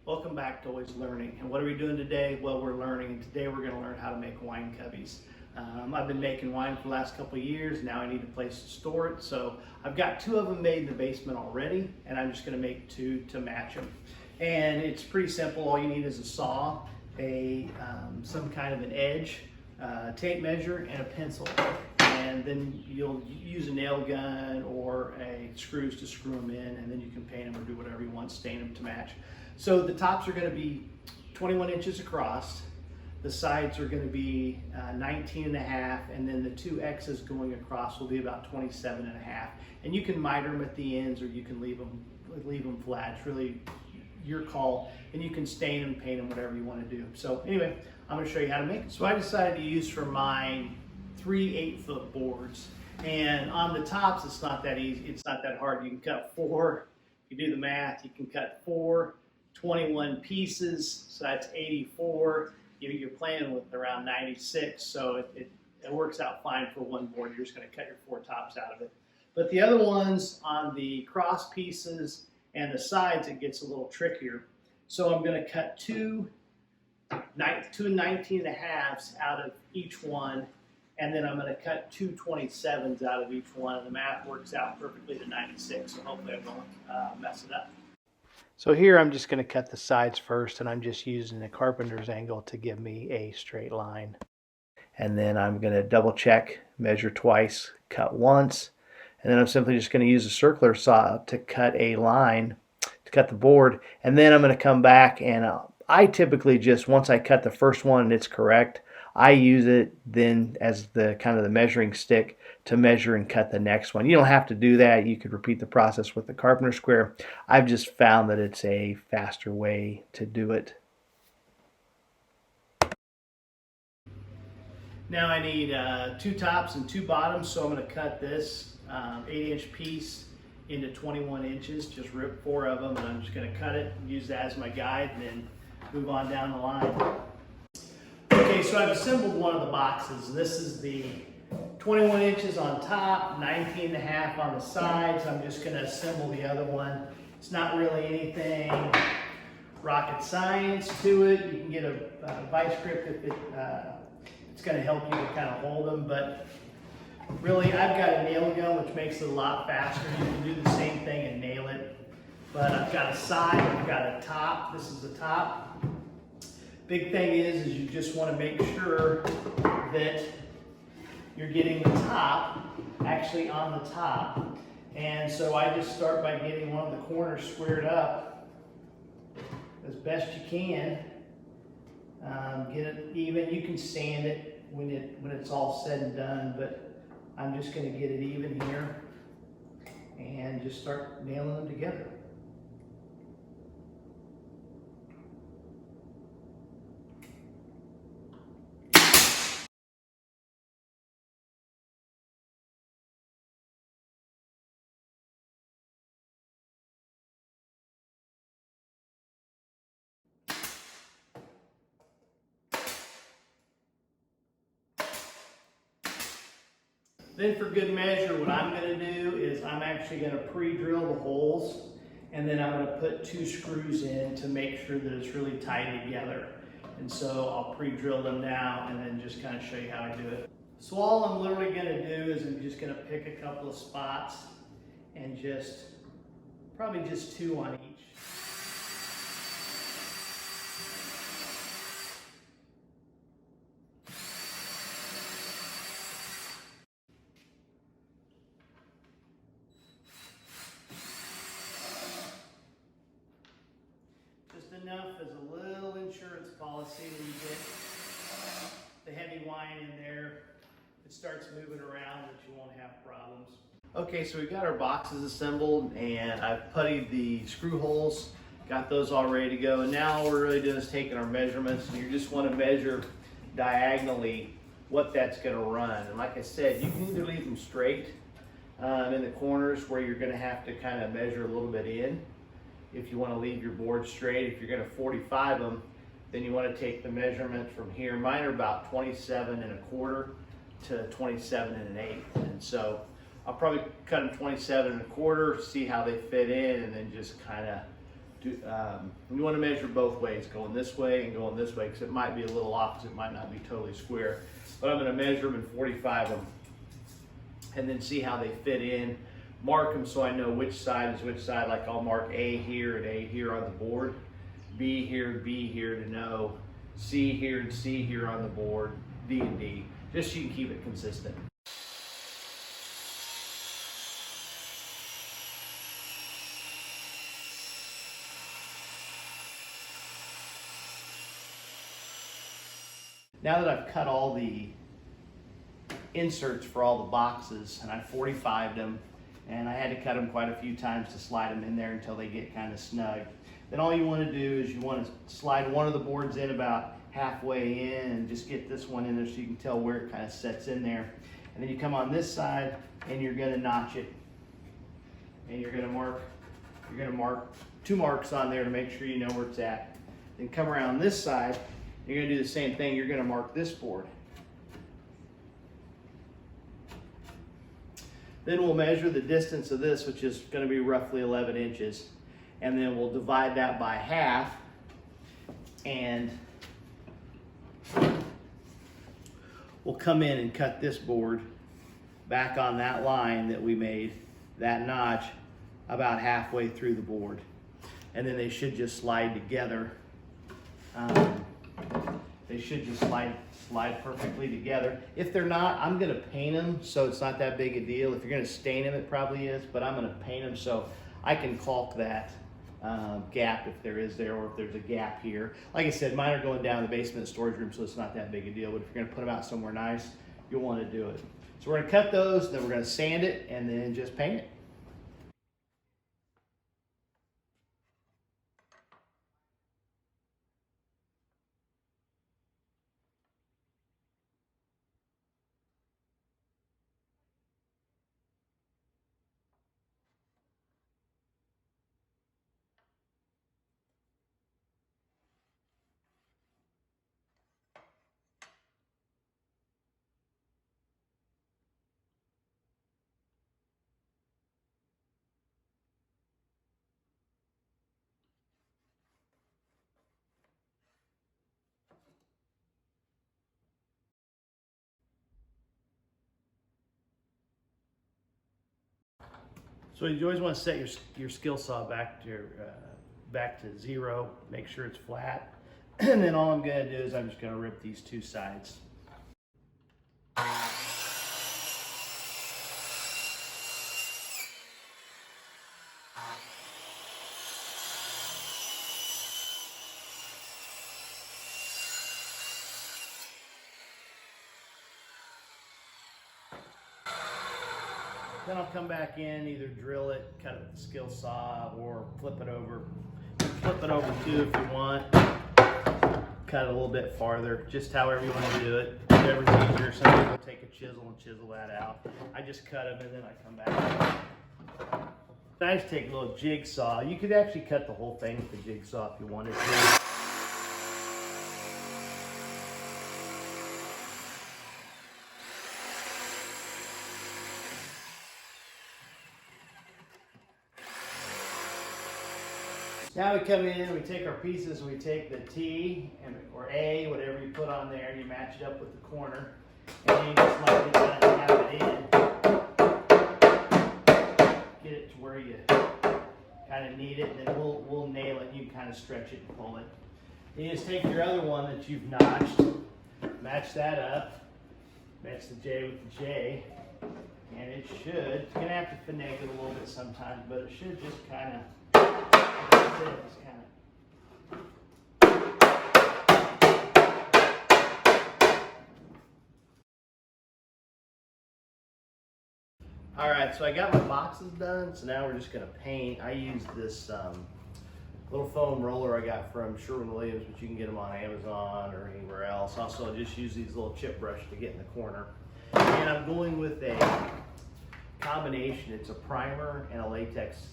Welcome back to Always Learning. And what are we doing today? Well, we're learning, and today we're going to learn how to make wine cubbies. I've been making wine for the last couple of years. Now I need a place to store it. So I've got 2 of them made in the basement already, and I'm just going to make 2 to match them. And it's pretty simple. All you need is a saw, some kind of an edge, tape measure, and a pencil. And then you'll use a nail gun or screws to screw them in, and then you can paint them or do whatever you want, stain them to match. So the tops are going to be 21 inches across, the sides are going to be 19 and a half, and then the 2 X's going across will be about 27 and a half. And you can miter them at the ends, or you can leave them flat. It's really your call, and you can stain them, paint them, whatever you want to do. So anyway, I'm going to show you how to make it. So I decided to use for mine 3 8-foot boards, and on the tops it's not that easy, it's not that hard. You can cut 4, if you do the math, you can cut 4 21 pieces, so that's 84. You're playing with around 96, so it works out fine for one board. You're just going to cut your 4 tops out of it. But the other ones on the cross pieces and the sides, it gets a little trickier. So I'm going to cut two 19 and a halves out of each one, and then I'm going to cut 2 27s out of each one, and the math works out perfectly to 96, so hopefully I won't mess it up. So here I'm just going to cut the sides first, and I'm just using the carpenter's angle to give me a straight line. And then I'm going to double check, measure twice, cut once, and then I'm simply just going to use a circular saw to cut a line, to cut the board, and then I'm going to come back, and I typically just, once I cut the first one and it's correct, I use it then as the kind of the measuring stick to measure and cut the next one. You don't have to do that. You could repeat the process with the carpenter square. I've just found that it's a faster way to do it. Now I need 2 tops and 2 bottoms, so I'm going to cut this 8-inch piece into 21 inches. Just rip 4 of them, and I'm just going to cut it and use that as my guide, and then move on down the line. Okay, so I've assembled one of the boxes. This is the 21 inches on top, 19 and a half on the sides. I'm just going to assemble the other one. It's not really anything rocket science to it. You can get a vice grip if it's going to help you to kind of hold them, but really I've got a nail gun, which makes it a lot faster. You can do the same thing and nail it. But I've got a side, I've got a top. This is the top. Big thing is you just want to make sure that you're getting the top actually on the top. And so I just start by getting one of the corners squared up as best you can. Get it even. You can sand it when it's all said and done, but I'm just going to get it even here and just start nailing them together. Then for good measure, what I'm going to do is I'm actually going to pre-drill the holes, and then I'm going to put 2 screws in to make sure that it's really tied together. And so I'll pre-drill them now and then just kind of show you how I do it. So all I'm literally going to do is I'm just going to pick a couple of spots and probably just 2 on each. Enough as a little insurance policy when you get the heavy wine in there. It starts moving around, that you won't have problems. Okay, so we've got our boxes assembled, and I've puttied the screw holes, got those all ready to go. And now all we're really doing is taking our measurements, and you just want to measure diagonally what that's going to run. And like I said, you can either leave them straight in the corners where you're going to have to kind of measure a little bit in. If you want to leave your board straight, if you're going to 45 them, then you want to take the measurement from here. Mine are about 27 1/4 to 27 1/8. And so I'll probably cut them 27 1/4, see how they fit in, and then just kind of you want to measure both ways, going this way and going this way, because it might be a little off, because it might not be totally square. But I'm going to measure them and 45 them, and then see how they fit in. Mark them so I know which side is which side. Like I'll mark A here and A here on the board, B here and B here to know, C here and C here on the board, D and D, just so you can keep it consistent. Now that I've cut all the inserts for all the boxes, and I 45'd them, and I had to cut them quite a few times to slide them in there until they get kind of snug. Then all you want to do is you want to slide one of the boards in about halfway in and just get this one in there so you can tell where it kind of sets in there. And then you come on this side and you're going to notch it. And you're going to mark 2 marks on there to make sure you know where it's at. Then come around this side, you're going to do the same thing. You're going to mark this board. Then we'll measure the distance of this, which is going to be roughly 11 inches. And then we'll divide that by half, and we'll come in and cut this board back on that line that we made, that notch, about halfway through the board. And then they should just slide together. They should just slide perfectly together. If they're not, I'm gonna paint them so it's not that big a deal. If you're gonna stain them, it probably is, but I'm gonna paint them so I can caulk that gap if there is there, or if there's a gap here. Like I said, mine are going down in the basement of the storage room, so it's not that big a deal, but if you're gonna put them out somewhere nice, you'll wanna do it. So we're gonna cut those, then we're gonna sand it, and then just paint it. So you always want to set your skill saw back to 0. Make sure it's flat, and then all I'm going to do is I'm just going to rip these 2 sides. Then I'll come back in, either drill it, cut it with the skill saw, or flip it over. Flip it over too if you want. Cut it a little bit farther, just however you want to do it. Whatever's easier. Some people take a chisel and chisel that out. I just cut them and then I come back. I just take a little jigsaw. You could actually cut the whole thing with the jigsaw if you wanted to. Now we come in, we take our pieces, we take the T or A, whatever you put on there, and you match it up with the corner, and then you just like it and have it in. Get it to where you kind of need it, and then we'll nail it. You can kind of stretch it and pull it. Then you just take your other one that you've notched, match that up, match the J with the J, and it should. You're gonna have to finagle it a little bit sometimes, but it should just kind of. All right, so I got my boxes done, so now we're just gonna paint. I use this little foam roller I got from Sherwin Williams, but you can get them on Amazon or anywhere else. Also, I just use these little chip brush to get in the corner. And I'm going with a combination. It's a primer and a latex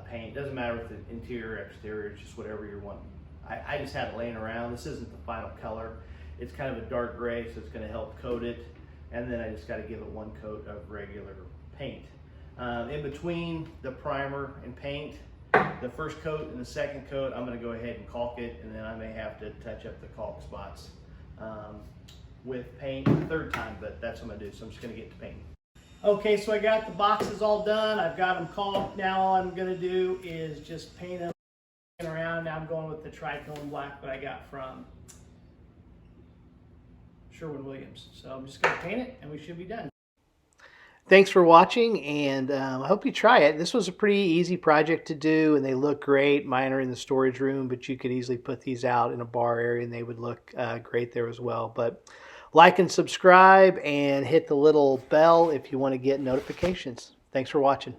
paint. Doesn't matter if it's interior or exterior, it's just whatever you're wanting. I just had it laying around. This isn't the final color. It's kind of a dark gray, so it's gonna help coat it. And then I just gotta give it one coat of regular paint. In between the primer and paint, the first coat and the second coat, I'm going to go ahead and caulk it, and then I may have to touch up the caulk spots with paint the third time, but that's what I'm going to do. So I'm just going to get to painting. Okay, so I got the boxes all done. I've got them caulked. Now all I'm going to do is just paint them around. Now I'm going with the Tricon black that I got from Sherwin Williams. So I'm just going to paint it and we should be done. Thanks for watching, and I hope you try it. This was a pretty easy project to do, and they look great. Mine are in the storage room, but you could easily put these out in a bar area and they would look great there as well. But like and subscribe and hit the little bell if you want to get notifications. Thanks for watching.